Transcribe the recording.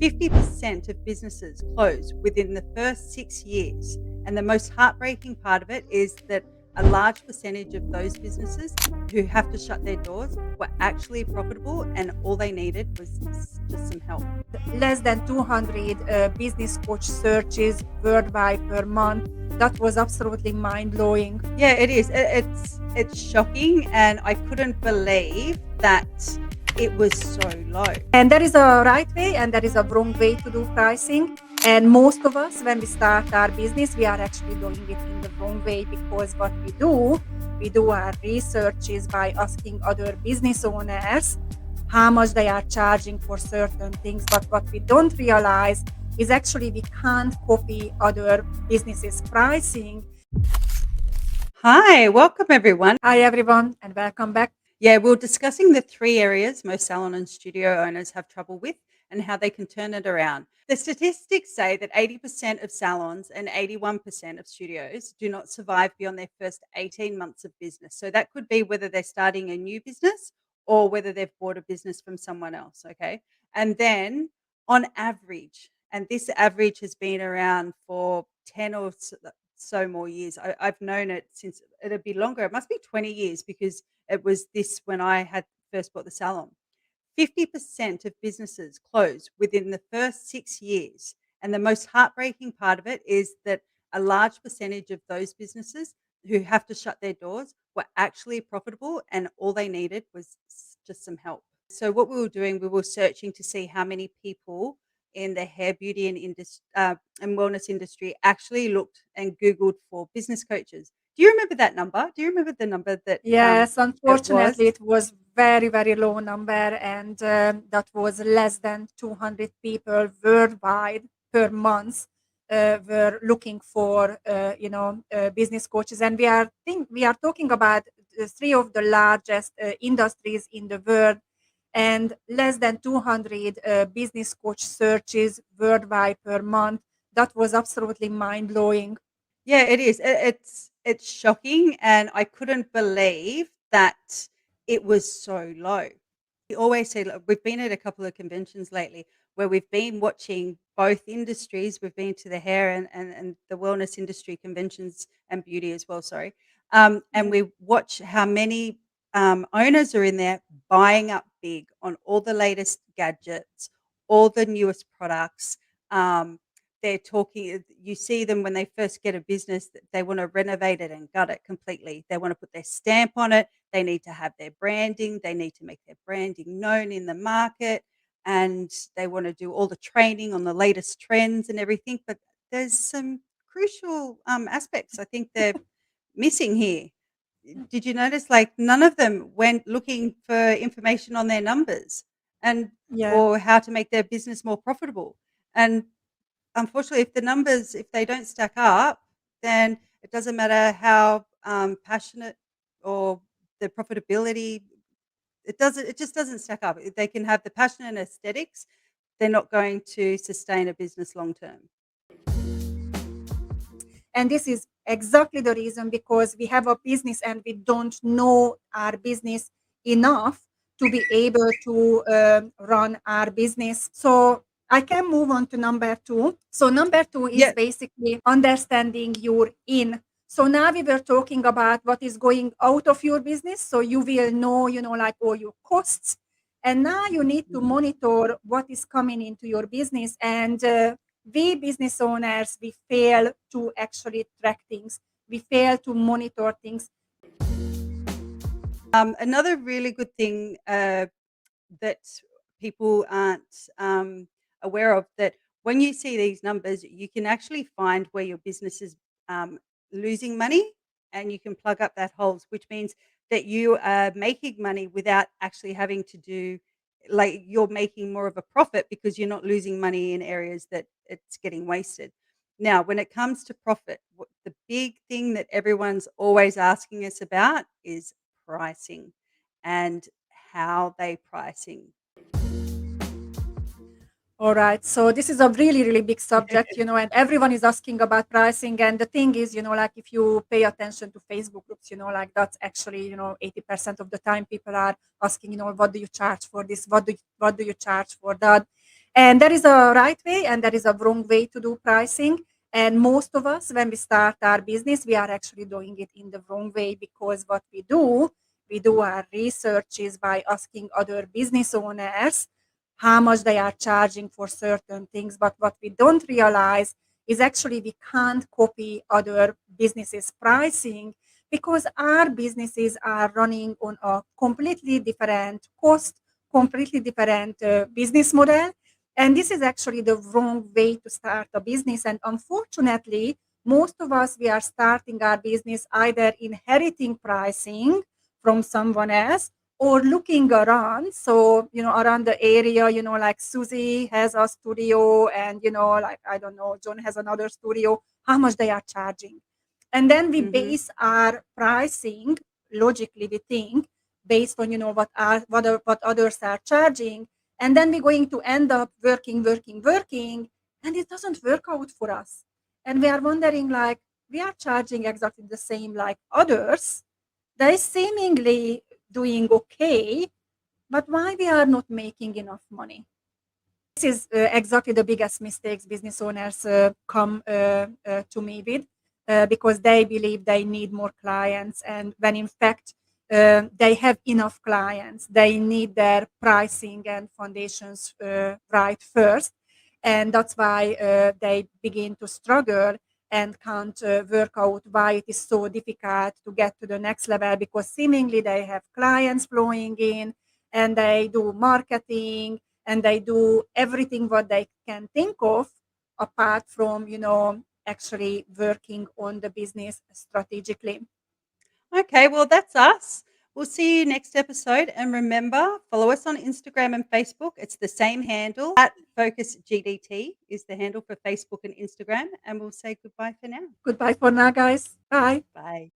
50% of businesses close within the first 6 years. And the most heartbreaking part of it is that a large percentage of those businesses who have to shut their doors were actually profitable and all they needed was just some help. Less than 200 business coach searches worldwide per month. That was absolutely mind blowing. Yeah, it is. It's shocking, and I couldn't believe that it was so low. And there is a right way and there is a wrong way to do pricing. And most of us, when we start our business, we are actually doing it in the wrong way, because what we do our researches by asking other business owners how much they are charging for certain things. But what we don't realize is actually we can't copy other businesses' pricing. Hi, welcome everyone. Hi, everyone, and welcome back. Yeah, we're discussing the 3 areas most salon and studio owners have trouble with and how they can turn it around. The statistics say that 80% of salons and 81% of studios do not survive beyond their first 18 months of business. So that could be whether they're starting a new business or whether they've bought a business from someone else. Okay. And then on average, and this average has been around for 10 or so more years. I've known it since it'd be longer. It must be 20 years because it was this when I had first bought the salon. 50% of businesses close within the first 6 years. And the most heartbreaking part of it is that a large percentage of those businesses who have to shut their doors were actually profitable and all they needed was just some help. So, what we were doing, we were searching to see how many people in the hair, beauty, and wellness industry actually looked and Googled for business coaches. Do you remember that number? Do you remember the number that Yes, it was? unfortunately, it was very, very low number, and that was less than 200 people worldwide per month were looking for, business coaches. And we are talking about three of the largest industries in the world, and less than 200 business coach searches worldwide per month. That was absolutely mind blowing. Yeah, it is. It's shocking, and I couldn't believe that it was so low. We always say, look, we've been at a couple of conventions lately where we've been watching both industries. We've been to the hair and the wellness industry conventions and beauty as well, sorry. And we watch how many owners are in there buying up big on all the latest gadgets, all the newest products. They're talking, you see them when they first get a business, that they want to renovate it and gut it completely. They want to put their stamp on it. They need to have their branding. They need to make their branding known in the market, and they want to do all the training on the latest trends and everything. But there's some crucial aspects I think they're missing here. Did you notice, like, none of them went looking for information on their numbers and Yeah. or how to make their business more profitable? And unfortunately, if they don't stack up, then it doesn't matter how, passionate or the profitability, it just doesn't stack up. They can have the passion and aesthetics, they're not going to sustain a business long term. And this is exactly the reason, because we have a business and we don't know our business enough to be able to run our business. So I can move on to number two. So number two is Yeah. basically understanding your in. So now we were talking about what is going out of your business. So you will know, like all your costs. And now you need to Mhm. monitor what is coming into your business. And we business owners, we fail to actually track things. We fail to monitor things. Another really good thing, that people aren't aware of, that when you see these numbers, you can actually find where your business is um, losing money, and you can plug up that holes, which means that you are making money without actually having to do, like, you're making more of a profit because you're not losing money in areas that it's getting wasted. Now, when it comes to profit, the big thing that everyone's always asking us about is pricing and how they pricing. All right. So this is a really, really big subject, and everyone is asking about pricing. And the thing is, like if you pay attention to Facebook groups, like that's actually, 80% of the time people are asking, what do you charge for this? What do you charge for that? And there is a right way and there is a wrong way to do pricing. And most of us, when we start our business, we are actually doing it in the wrong way, because what we do our researches by asking other business owners how much they are charging for certain things. But what we don't realize is actually we can't copy other businesses' pricing, because our businesses are running on a completely different cost, completely different business model. And this is actually the wrong way to start a business. And unfortunately, most of us, we are starting our business either inheriting pricing from someone else or looking around. So, around the area, like Susie has a studio and, like, I don't know, John has another studio, how much they are charging. And then we Mhm. base our pricing, logically we think, based on, what others are charging. And then we're going to end up working, and it doesn't work out for us. And we are wondering, like, we are charging exactly the same like others. They seemingly doing okay, but why we are not making enough money? This is exactly the biggest mistakes business owners come to me with, because they believe they need more clients, and when in fact they have enough clients, they need their pricing and foundations right first. And that's why they begin to struggle and can't work out why it is so difficult to get to the next level, because seemingly they have clients flowing in and they do marketing and they do everything what they can think of, apart from actually working on the business strategically. Okay, well, that's us. We'll see you next episode. And remember, follow us on Instagram and Facebook. It's the same handle. At Focus GDT is the handle for Facebook and Instagram. And we'll say goodbye for now. Goodbye for now, guys. Bye. Bye.